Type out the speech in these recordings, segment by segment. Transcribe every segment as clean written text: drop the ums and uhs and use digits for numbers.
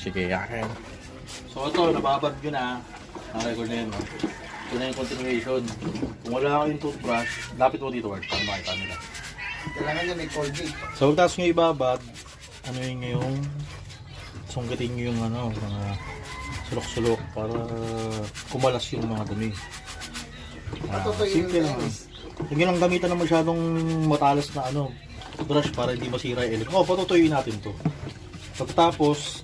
Sige, akin. So ito, nababad nyo na. Nakarecord na yun. No? Ito na yung continuation. Kung wala kayong toothbrush, lapit mo dito, Ward, para makita nila. Kailangan niya may Colgate. So, tapos nyo ibabad, ano yung sungkitin nyo yung mga sulok-sulok para kumalas yung mga dumi. Simple lang. Huwag nyo lang gamitan ng masyadong matalas na brush para hindi masira yung electric. Patutuyuin natin to. Pagkatapos,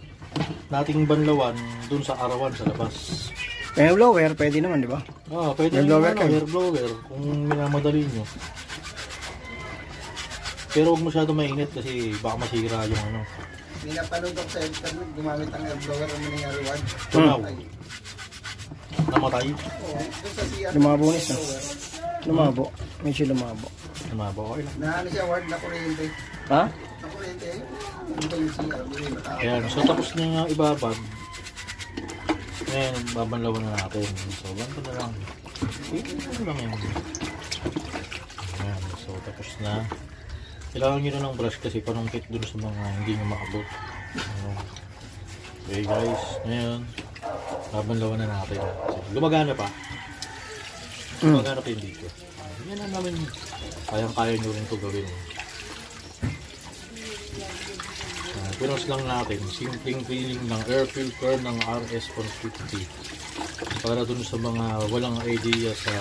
nating banlawan dun sa arawan sa labas. Hair blower, pwede naman, di ba? Pwede Hair blower naman hair blower kung minamadali nyo. Pero huwag masyado mainit kasi baka masira yung May napanood ako sa internet, gumamit ang air blower, ang nangyari one. tunaw. Namatay. Oo, doon sa CR. Lumabonis na. Lumabo. Medyo lumabo. Namaba, okay lang. Na ano siya, ward na kuryente. Ha? Na kuryente, ano ba yung CR? Hindi matao. Ayan, so tapos na nga ibabad. Ngayon, babanlawan na natin. So, ganito na lang. Ito lang yan. Ayan, so tapos na. Kailangan nyo na ng brush kasi panungkit dun sa mga hindi nyo maabot. Okay guys, ngayon, babanlawan na natin. So, gumagana pa. Gumagana pa yung dito. Yan na namin, kayang-kaya nyo rin ito gawin. Pinos lang natin, simpleng cleaning ng air filter ng RS150 para dun sa mga walang idea sa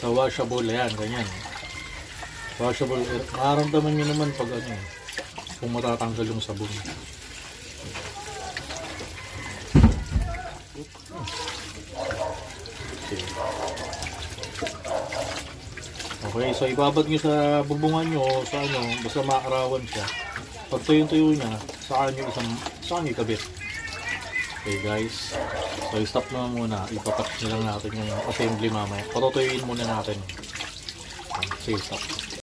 washable, yan, ganyan. Washable, mararamdaman nyo naman pag kung matatanggal yung sabon. Okay, so ibabad nyo sa bubungan nyo, sa basta maarawan siya. Pag tuyong-tuyo niya, saan nyo ikabit. Okay guys, so stop na muna, ipatouch nyo lang natin yung assembly mamaya. Patutuyuin muna natin. Sige, stop.